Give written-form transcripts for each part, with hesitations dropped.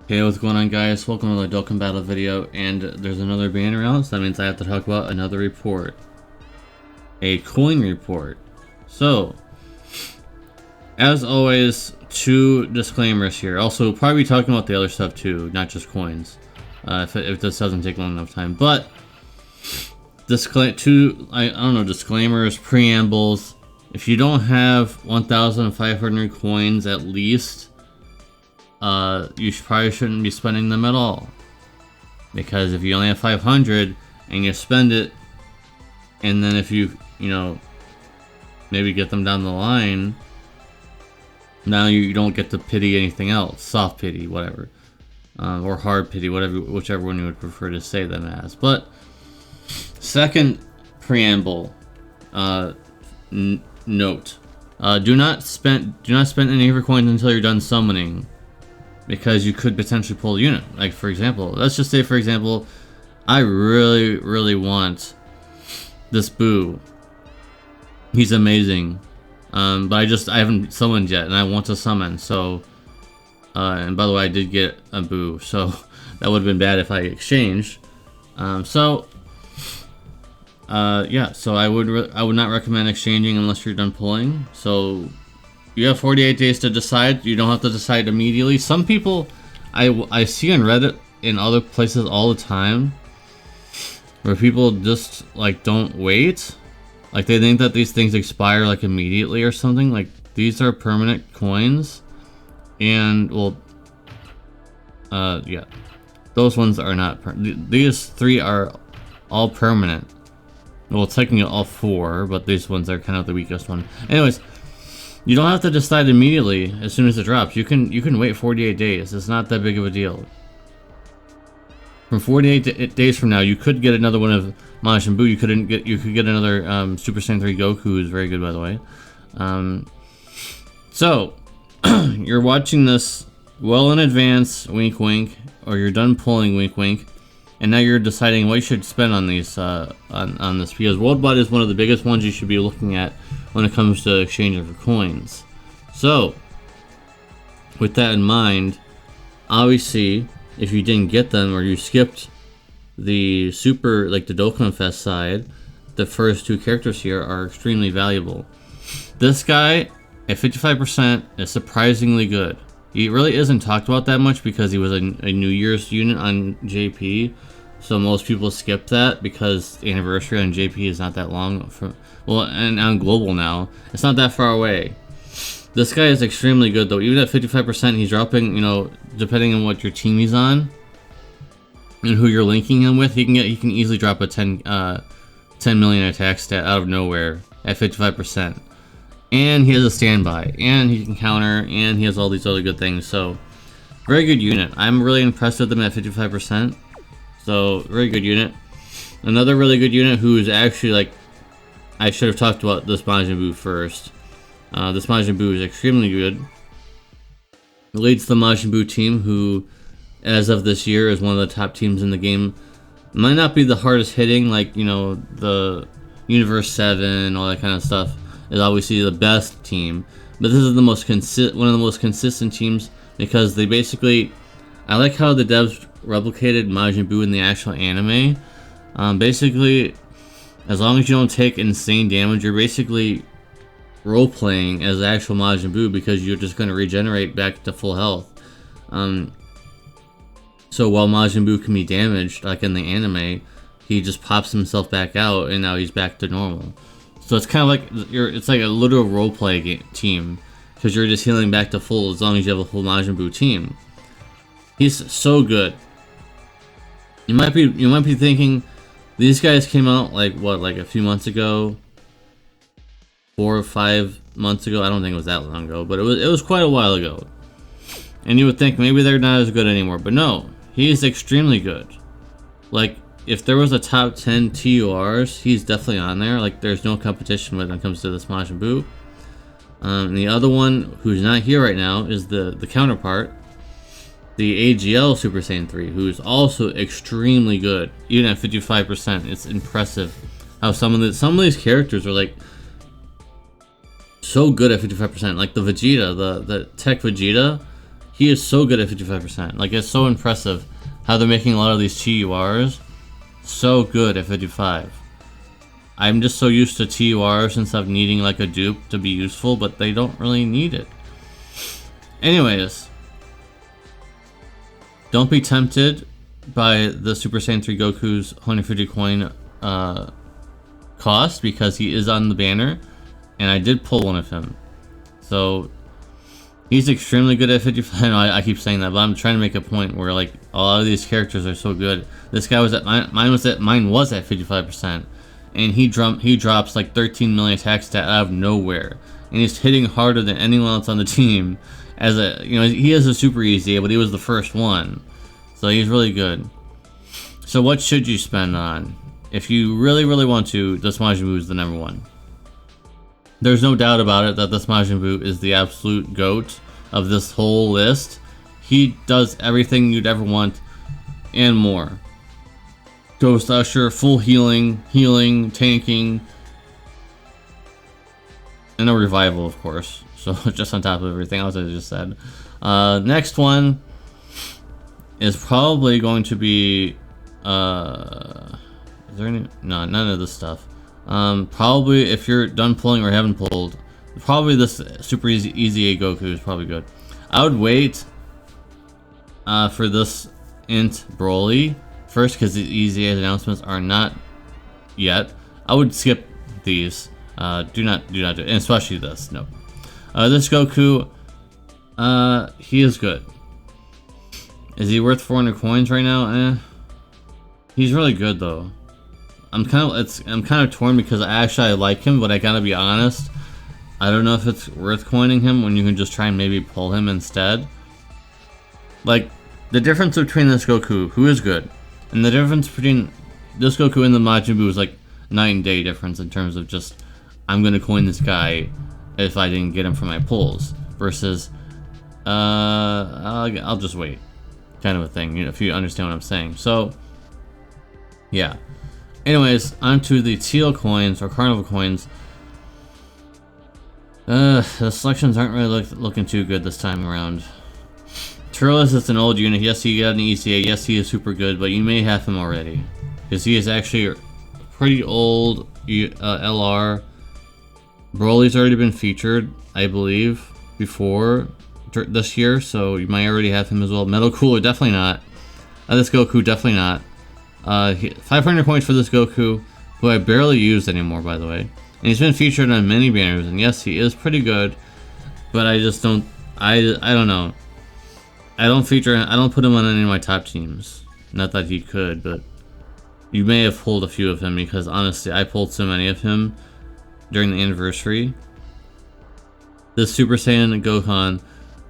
Hey, what's going on, guys? Welcome to the Dokkan battle video, and there's another banner out, so that means I have to talk about another report. A coin report. So, as always, two disclaimers here. Also, we'll probably be talking about the other stuff too, not just coins, if this doesn't take long enough time. But, disclaimers, preambles. If you don't have 1,500 coins at least, you probably shouldn't be spending them at all, because if you only have 500 and you spend it, and then if you maybe get them down the line, now you don't get to pity anything else, soft pity, whatever, or hard pity, whichever one you would prefer to say them as. But second preamble, note: do not spend any of your coins until you're done summoning, because you could potentially pull a unit. Like, for example, let's just say, for example, I really want this Boo. He's amazing. But I haven't summoned yet, and I want to summon, so, and by the way, I did get a Boo, so that would have been bad if I exchanged. Yeah, so I would not recommend exchanging unless you're done pulling. So you have 48 days to decide. You don't have to decide immediately. Some people I see on Reddit and other places all the time where people just like don't wait. Like, they think that these things expire like immediately or something. Like, these are permanent coins, and well, yeah, those ones are not. These three are all permanent. Well, technically all four, but these ones are kind of the weakest one. Anyways, you don't have to decide immediately as soon as it drops. You can wait 48 days. It's not that big of a deal. From 48 days from now, you could get another one of Majin Buu. You could get another Super Saiyan 3 Goku, who's very good, by the way. So you're watching this well in advance, wink wink, or you're done pulling, wink wink, and now you're deciding what you should spend on these on this, because Worldwide is one of the biggest ones you should be looking at when it comes to exchanging for coins. So, with that in mind, obviously, if you didn't get them or you skipped the super, like the Dokkan Fest side, the first two characters here are extremely valuable. This guy at 55% is surprisingly good. He really isn't talked about that much because he was a New Year's unit on JP, so most people skip that because the anniversary on JP is not that long. And on Global now, it's not that far away. This guy is extremely good though. Even at 55%, he's dropping, depending on what your team he's on and who you're linking him with, he can easily drop a 10 million attack stat out of nowhere at 55%. And he has a standby, and he can counter, and he has all these other good things. So, very good unit. I'm really impressed with him at 55%. So, very good unit. Another really good unit who is actually, like, I should have talked about this Majin Buu first. This Majin Buu is extremely good. Leads the Majin Buu team, who, as of this year, is one of the top teams in the game. Might not be the hardest hitting, like, the Universe 7, all that kind of stuff, is obviously the best team. But this is the most one of the most consistent teams, because they basically, I like how the devs replicated Majin Buu in the actual anime. Basically, as long as you don't take insane damage, you're basically role-playing as actual Majin Buu, because you're just going to regenerate back to full health. So while Majin Buu can be damaged, like in the anime, he just pops himself back out, and now he's back to normal. So it's kind of like it's like a literal role-play team, because you're just healing back to full as long as you have a full Majin Buu team. He's so good. You might be thinking, these guys came out like a few months ago, 4 or 5 months ago. I don't think it was that long ago, but it was quite a while ago. And you would think maybe they're not as good anymore, but no, he's extremely good. Like, if there was a top 10 TURs, he's definitely on there. Like, there's no competition when it comes to this Majin Buu. And the other one who's not here right now is the counterpart, the AGL Super Saiyan 3, who's also extremely good, even at 55%. It's impressive how some of these characters are like so good at 55%. Like the Vegeta, the Tech Vegeta, he is so good at 55%. Like, it's so impressive how they're making a lot of these TURs so good at 55. I'm just so used to TURs and stuff needing like a dupe to be useful, but they don't really need it. Anyways, don't be tempted by the Super Saiyan 3 Goku's 150 coin cost, because he is on the banner, and I did pull one of him. So he's extremely good at 55. I know I keep saying that, but I'm trying to make a point where like a lot of these characters are so good. This guy was at mine was at 55%, and he drops like 13 million attack stat out of nowhere, and he's hitting harder than anyone else on the team. As a, you know, he is a super easy, but he was the first one, so he's really good. So what should you spend on? If you really want to, this Majin Buu is the number one. There's no doubt about it that this Majin Buu is the absolute GOAT of this whole list. He does everything you'd ever want and more. Ghost Usher, full healing, tanking, and a revival, of course. So just on top of everything else I just said. Next one is probably going to be... is there any... No, none of this stuff. Probably if you're done pulling or haven't pulled, probably this super easy A Goku is probably good. I would wait for this Int Broly first, because the easy A announcements are not yet. I would skip these. Do not do it, and especially this. No. This Goku, he is good. Is he worth 400 coins right now? He's really good though. I'm kind of torn, because I like him, but I gotta be honest, I don't know if it's worth coining him when you can just try and maybe pull him instead. Like, the difference between this Goku, who is good, and the difference between this Goku and the Majin Buu is like night and day difference in terms of just, I'm gonna coin this guy if I didn't get him from my pulls, versus I'll just wait, kind of a thing, you know, if you understand what I'm saying. So yeah. Anyways, onto the teal coins or carnival coins. The selections aren't really looking too good this time around. Turles is an old unit. Yes, he got an ECA. Yes, he is super good, but you may have him already, because he is actually a pretty old LR. Broly's already been featured, I believe, before this year, so you might already have him as well. Metal Cooler, definitely not. This Goku, definitely not. 500 points for this Goku, who I barely used anymore, by the way. And he's been featured on many banners, and yes, he is pretty good, but I just don't, I don't know. I don't put him on any of my top teams. Not that he could, but you may have pulled a few of him, because honestly, I pulled so many of him during the anniversary. This Super Saiyan Gohan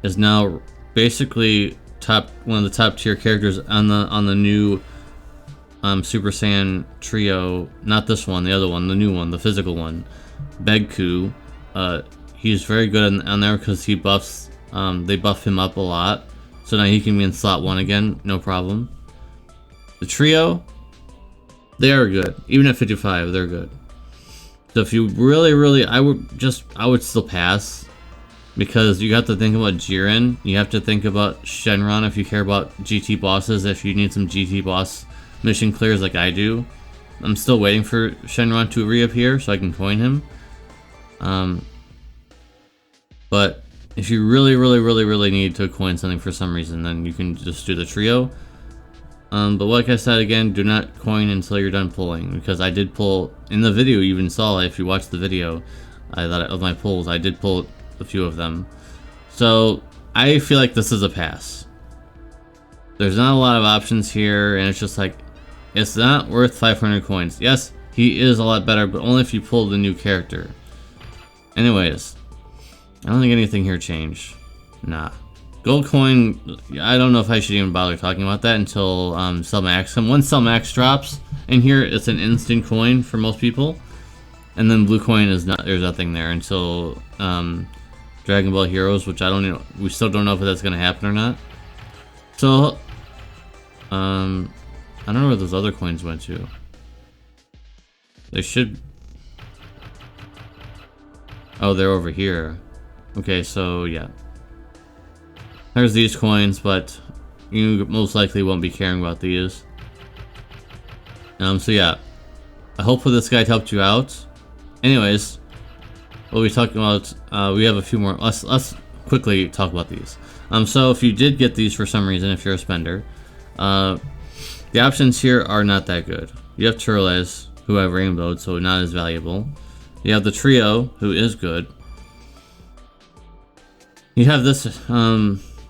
is now basically one of the top tier characters on the new Super Saiyan trio. Not this one, the other one, the new one, the physical one, Begku. He's very good on there, because he buffs. They buff him up a lot, so now he can be in slot 1 again, no problem. The trio, they are good. Even at 55, they're good. So if you really, I would still pass, because you have to think about Jiren. You have to think about Shenron if you care about GT bosses. If you need some GT boss mission clears like I do. I'm still waiting for Shenron to reappear so I can coin him. But if you really need to coin something for some reason, then you can just do the trio. But like I said, again, do not coin until you're done pulling, because I did pull in the video. You even saw it if you watched the video. Of my pulls, I did pull a few of them. So I feel like this is a pass. There's not a lot of options here, and it's just like, it's not worth 500 coins. Yes, he is a lot better, but only if you pull the new character. Anyways, I don't think anything here changed. Nah. Gold coin, I don't know if I should even bother talking about that until Cell Max. Once Cell Max drops in here, it's an instant coin for most people. And then blue coin is not, there's nothing there until Dragon Ball Heroes, which we still don't know if that's gonna happen or not. So I don't know where those other coins went to. They should... Oh, they're over here. Okay, so yeah. There's these coins, but you most likely won't be caring about these. So yeah, I hope this guide helped you out. Anyways, we'll be talking about, we have a few more, let's quickly talk about these. So if you did get these for some reason, if you're a spender, the options here are not that good. You have Turles, who have rainbowed, so not as valuable. You have the trio, who is good. You have this,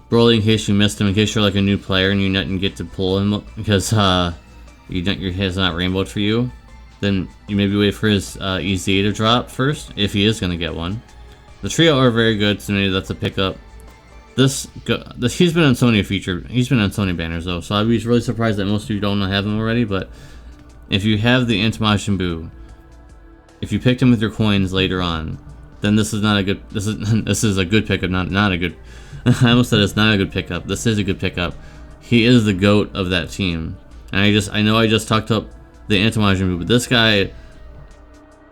Broly in case you missed him, in case you're like a new player and you didn't get to pull him because, his not rainbowed for you. Then you maybe wait for his EZA to drop first, if he is going to get one. The trio are very good, so maybe that's a pickup. He's been on Sony banners though, so I'd be really surprised that most of you don't have him already, but if you have the Antimation Buu, if you picked him with your coins later on, then this is not a good, this is a good pickup, not a good, I almost said it's not a good pickup. This is a good pickup. He is the GOAT of that team. And I know I just talked up the Antimation Buu, but this guy,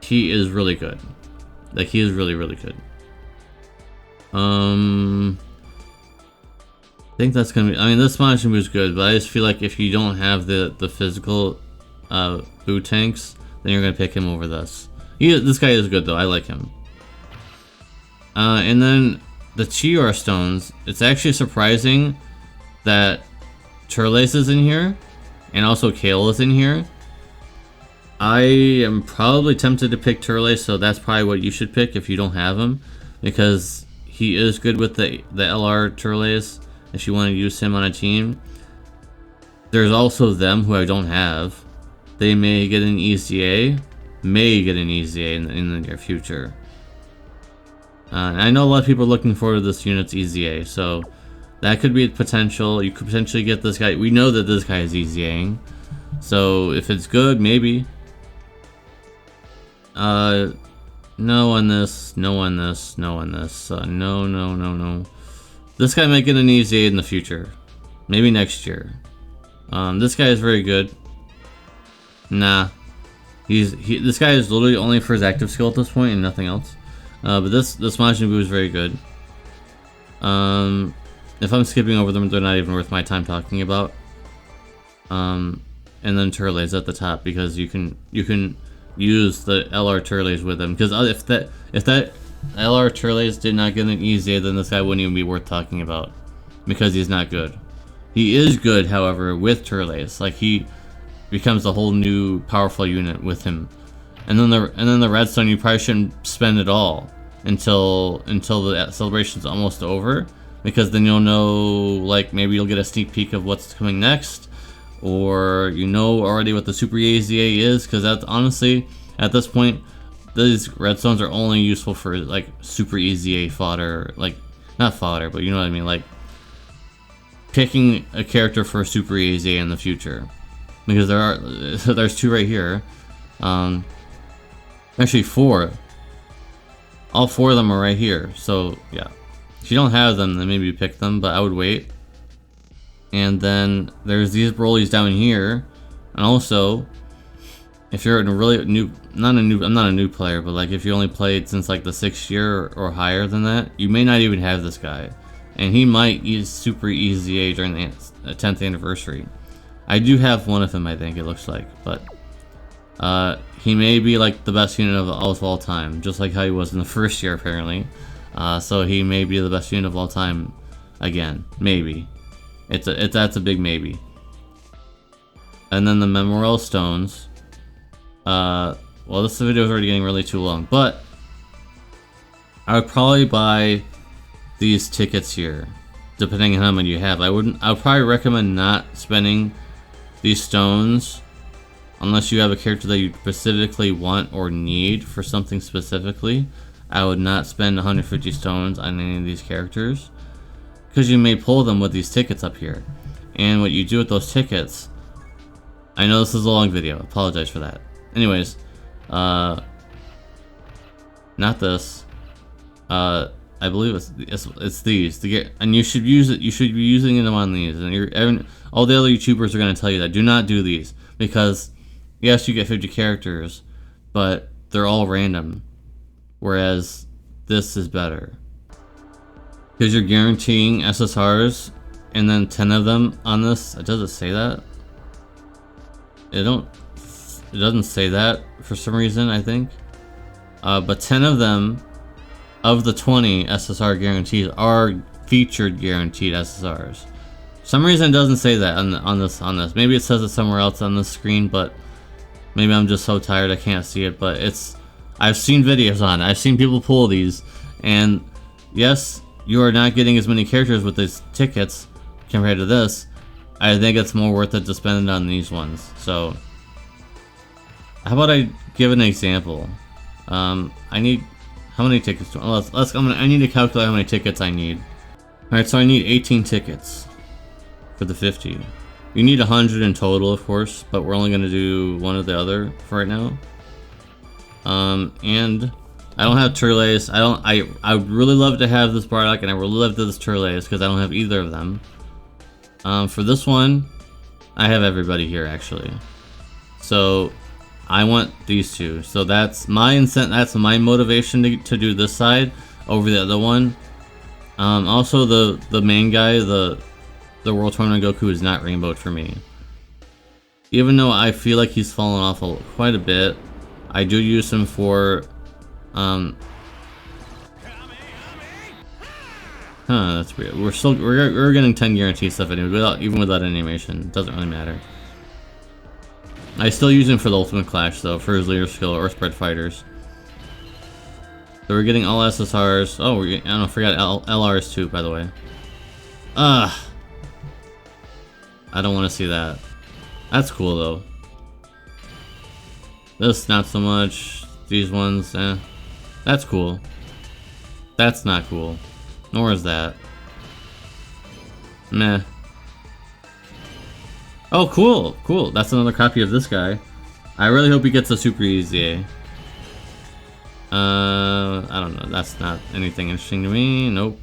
he is really good. Like, he is really, really good. I think that's gonna be, I mean, this Antimation Buu is good, but I just feel like if you don't have the physical Buu tanks, then you're gonna pick him over this. This guy is good though, I like him. And then the Chior stones, it's actually surprising that Turles is in here, and also Kale is in here. I am probably tempted to pick Turles, so that's probably what you should pick if you don't have him, because he is good with the LR Turles if you want to use him on a team. There's also them who I don't have. They may get an EZA, in the near future. And I know a lot of people are looking forward to this unit's EZA, so that could be a potential. You could potentially get this guy. We know that this guy is EZAing, so if it's good, maybe. No on this, no on this, no on this. No. This guy might get an EZA in the future, maybe next year. This guy is very good. Nah, this guy is literally only for his active skill at this point and nothing else. But this Majin Buu is very good. If I'm skipping over them, they're not even worth my time talking about. And then Turles at the top, because you can use the LR Turles with them. Because if that LR Turles did not get an EZA, then this guy wouldn't even be worth talking about, because he's not good. He is good, however, with Turles. Like, he becomes a whole new powerful unit with him. And then the redstone, you probably shouldn't spend it all until the celebration's almost over, because then you'll know, like, maybe you'll get a sneak peek of what's coming next, or you know already what the Super EZA is, because that's honestly, at this point, these redstones are only useful for like Super EZA fodder, like, not fodder, but you know what I mean, like picking a character for Super EZA in the future, because there's two right here. Actually, four. All four of them are right here. So yeah, if you don't have them, then maybe you pick them, but I would wait. And then there's these Brolys down here, and also, if you're a really new, I'm not a new player, but like if you only played since like the 6th year or higher than that, you may not even have this guy, and he might use Super EZA during the 10th anniversary. I do have one of him, I think it looks like, but he may be like the best unit of all time, just like how he was in the 1st year apparently. So he may be the best unit of all time again, maybe. That's a big maybe. And then the Memorial Stones. Well, this video is already getting really too long, but I would probably buy these tickets here, depending on how many you have. I would probably recommend not spending these stones unless you have a character that you specifically want or need for something specifically. I would not spend 150 stones on any of these characters, because you may pull them with these tickets up here. And what you do with those tickets, I know this is a long video, apologize for that. Anyways, not this. I believe it's these to get, and you should use it. You should be using them on these, and all the other YouTubers are going to tell you that do not do these, because yes, you get 50 characters, but they're all random, whereas this is better. Because you're guaranteeing SSRs, and then 10 of them on this. Does it say that? It doesn't say that for some reason, I think. But 10 of them, of the 20 SSR guarantees, are featured guaranteed SSRs. For some reason it doesn't say that on this. Maybe it says it somewhere else on the screen, but maybe I'm just so tired I can't see it. But I've seen videos on it. I've seen people pull these, and yes, you are not getting as many characters with these tickets compared to this. I think it's more worth it to spend it on these ones. So, how about I give an example? I need how many tickets? I need to calculate how many tickets I need. All right, so I need 18 tickets for the 50. You need 100 in total, of course, but we're only gonna do one or the other for right now. And I don't have Turles. I would really love to have this Bardock, and I would really love to have this Turles because I don't have either of them. For this one, I have everybody here actually. So I want these two. So that's my incentive. That's my motivation to do this side over the other one. Also the main guy, the World Tournament Goku, is not rainbowed for me. Even though I feel like he's fallen off quite a bit, I do use him for that's weird. We're getting 10 guaranteed stuff anyway, even without animation. Doesn't really matter. I still use him for the Ultimate Clash though, for his leader skill or spread fighters. So we're getting all SSRs. Oh, I don't forget LRs too, by the way. I don't want to see that. That's cool though. This not so much. These ones, that's cool. That's not cool. Nor is that. Meh. Oh, cool, cool. That's another copy of this guy. I really hope he gets a super easy. I don't know. That's not anything interesting to me. Nope.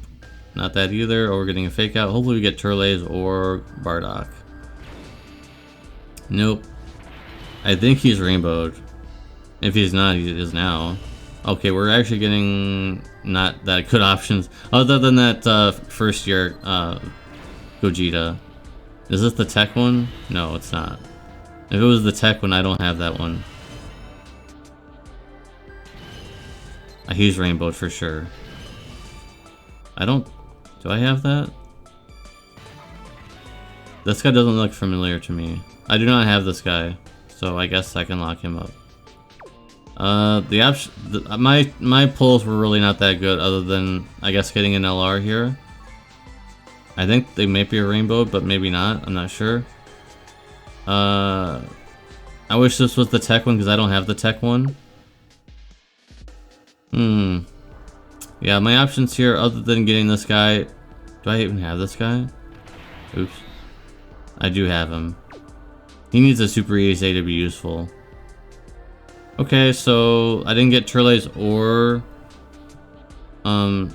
Not that either. Or we're getting a fake out. Hopefully we get Turles or Bardock. Nope. I think he's rainbowed. If he's not, he is now. Okay, we're actually getting not that good options. Other than that first year Gogeta. Is this the tech one? No, it's not. If it was the tech one, I don't have that one. He's rainbowed for sure. Do I have that? This guy doesn't look familiar to me. I do not have this guy, so I guess I can lock him up. My pulls were really not that good, other than I guess getting an LR here. I think they may be a rainbow, but maybe not. I'm not sure. I wish this was the tech one because I don't have the tech one. Yeah, my options here, other than getting this guy. Do I even have this guy? Oops. I do have him. He needs a Super ESA to be useful. Okay, so I didn't get Turles or the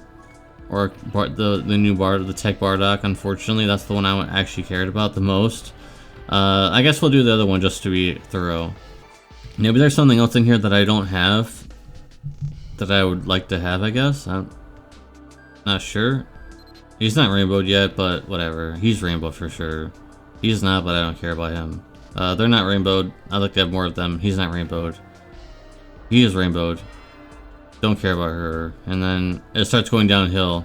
new the tech Bardock. Unfortunately, that's the one I actually cared about the most. I guess we'll do the other one just to be thorough. Maybe there's something else in here that I don't have that I would like to have, I guess. I'm not sure. He's not rainbowed yet, but whatever. He's rainbowed for sure. He's not, but I don't care about him. They're not rainbowed. I'd like to have more of them. He's not rainbowed. He is rainbowed. Don't care about her. And then it starts going downhill.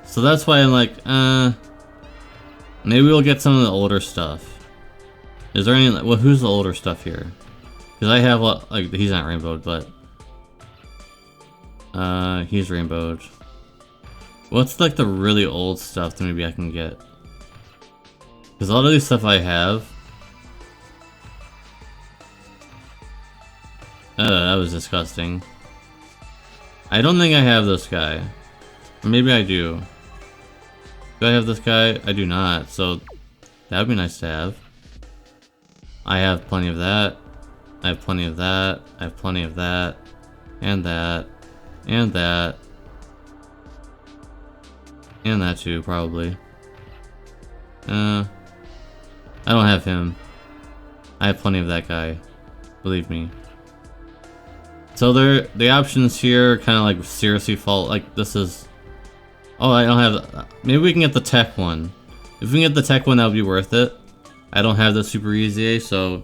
So that's why I'm like, maybe we'll get some of the older stuff. Is there any, well, who's the older stuff here? Because I have, like, he's not rainbowed, but he's rainbowed. What's like the really old stuff that maybe I can get? Because a lot of these stuff I have. That was disgusting. I don't think I have this guy. Or maybe I do. Do I have this guy? I do not, so that would be nice to have. I have plenty of that. I have plenty of that. I have plenty of that. And that. And that. And that too, probably. I don't have him. I have plenty of that guy. Believe me. So the options here kind of like seriously fall. Like this is. Oh, I don't have... maybe we can get the tech one. If we can get the tech one, that would be worth it. I don't have the Super Easy, so...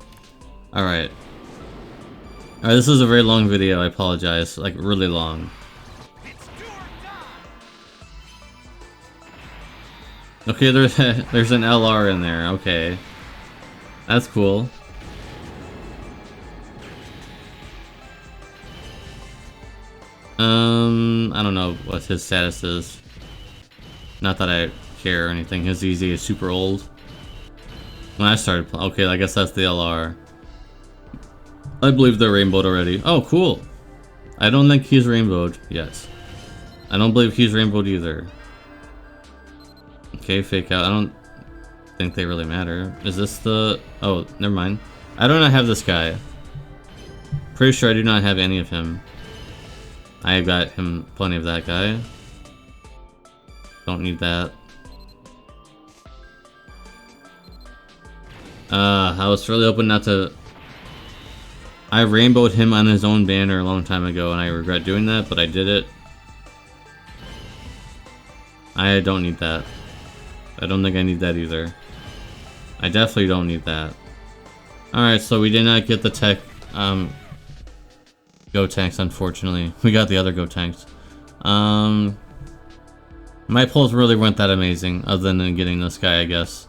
Alright. Alright, this is a very long video, I apologize. Like, really long. Okay, there's an LR in there, okay. That's cool. I don't know what his status is. Not that I care or anything. His Easy is super old. When I started okay, I guess that's the LR. I believe they're rainbowed already. Oh, cool. I don't think he's rainbowed yet. I don't believe he's rainbowed either. Okay, fake out. I don't think they really matter. Is this the... oh, never mind. I do not have this guy. Pretty sure I do not have any of him. I got him plenty of that guy. Don't need that. I was really hoping not to... I rainbowed him on his own banner a long time ago and I regret doing that, but I did it. I don't need that. I don't think I need that either. I definitely don't need that. Alright, so we did not get the tech, Go tanks, unfortunately. We got the other Go tanks. My pulls really weren't that amazing, other than getting this guy, I guess.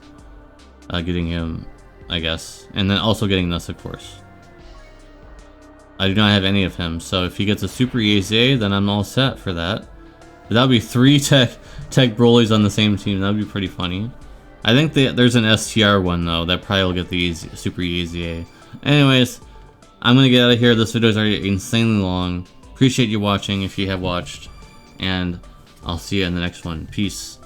Getting him, I guess. And then also getting this, of course. I do not have any of him, so if he gets a Super EZA, then I'm all set for that. But that would be 3 tech Broly's on the same team. That would be pretty funny. I think there's an STR one, though, that probably will get the Super EZA. Anyways, I'm gonna get out of here. This video is already insanely long. Appreciate you watching if you have watched. And I'll see you in the next one. Peace.